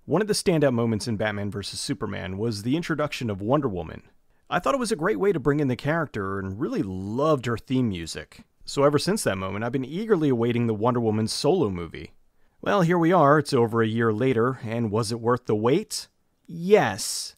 One of the standout moments in Batman vs. Superman was the introduction of Wonder Woman. I thought it was a great way to bring in the character and really loved her theme music. So ever since that moment, I've been eagerly awaiting the Wonder Woman solo movie. Well, here we are, it's over a year later, and was it worth the wait? Yes.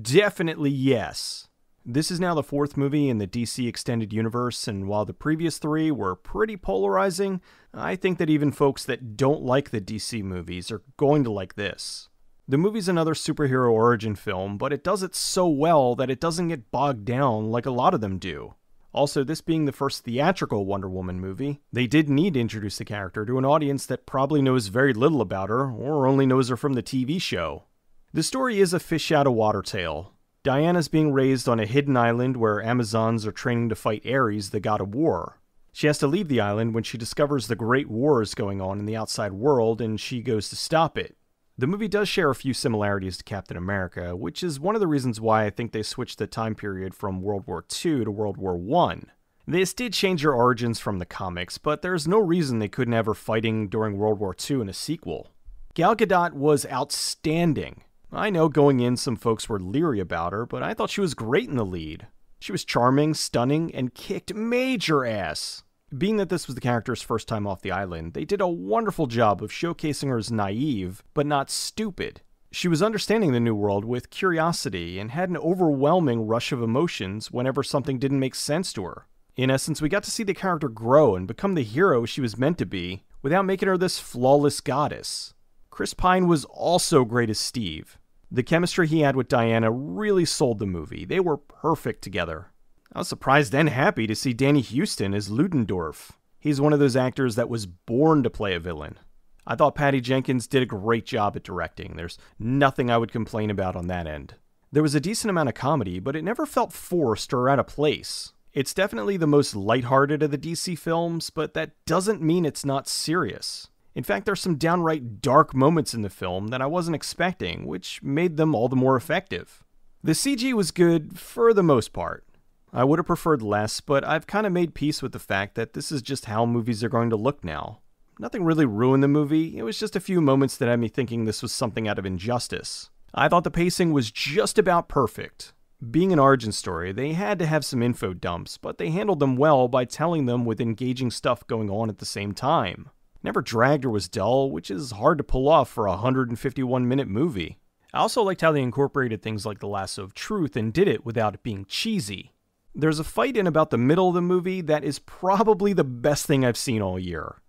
Definitely yes. This is now the fourth movie in the DC Extended Universe, and while the previous three were pretty polarizing, I think that even folks that don't like the DC movies are going to like this. The movie's another superhero origin film, but it does it so well that it doesn't get bogged down like a lot of them do. Also, this being the first theatrical Wonder Woman movie, they did need to introduce the character to an audience that probably knows very little about her, or only knows her from the TV show. The story is a fish-out-of-water tale. Diana's being raised on a hidden island where Amazons are training to fight Ares, the god of war. She has to leave the island when she discovers the Great War is going on in the outside world, and she goes to stop it. The movie does share a few similarities to Captain America, which is one of the reasons why I think they switched the time period from World War II to World War I. This did change her origins from the comics, but there's no reason they couldn't have her fighting during World War II in a sequel. Gal Gadot was outstanding. I know going in some folks were leery about her, but I thought she was great in the lead. She was charming, stunning, and kicked major ass. Being that this was the character's first time off the island, they did a wonderful job of showcasing her as naive, but not stupid. She was understanding the new world with curiosity and had an overwhelming rush of emotions whenever something didn't make sense to her. In essence, we got to see the character grow and become the hero she was meant to be, without making her this flawless goddess. Chris Pine was also great as Steve. The chemistry he had with Diana really sold the movie. They were perfect together. I was surprised and happy to see Danny Houston as Ludendorff. He's one of those actors that was born to play a villain. I thought Patty Jenkins did a great job at directing. There's nothing I would complain about on that end. There was a decent amount of comedy, but it never felt forced or out of place. It's definitely the most lighthearted of the DC films, but that doesn't mean it's not serious. In fact, there's some downright dark moments in the film that I wasn't expecting, which made them all the more effective. The CG was good for the most part. I would have preferred less, but I've kind of made peace with the fact that this is just how movies are going to look now. Nothing really ruined the movie, it was just a few moments that had me thinking this was something out of injustice. I thought the pacing was just about perfect. Being an origin story, they had to have some info dumps, but they handled them well by telling them with engaging stuff going on at the same time. Never dragged or was dull, which is hard to pull off for a 151-minute movie. I also liked how they incorporated things like the lasso of truth and did it without it being cheesy. There's a fight in about the middle of the movie that is probably the best thing I've seen all year.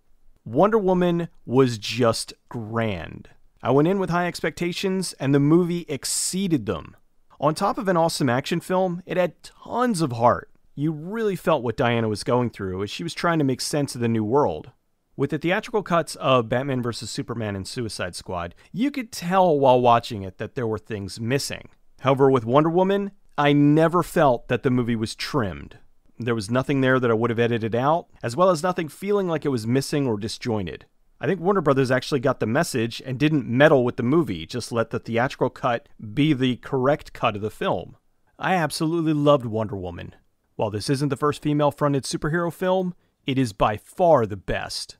Wonder Woman was just grand. I went in with high expectations, and the movie exceeded them. On top of an awesome action film, it had tons of heart. You really felt what Diana was going through as she was trying to make sense of the new world. With the theatrical cuts of Batman vs. Superman and Suicide Squad, you could tell while watching it that there were things missing. However, with Wonder Woman, I never felt that the movie was trimmed. There was nothing there that I would have edited out, as well as nothing feeling like it was missing or disjointed. I think Warner Brothers actually got the message and didn't meddle with the movie, just let the theatrical cut be the correct cut of the film. I absolutely loved Wonder Woman. While this isn't the first female-fronted superhero film, it is by far the best.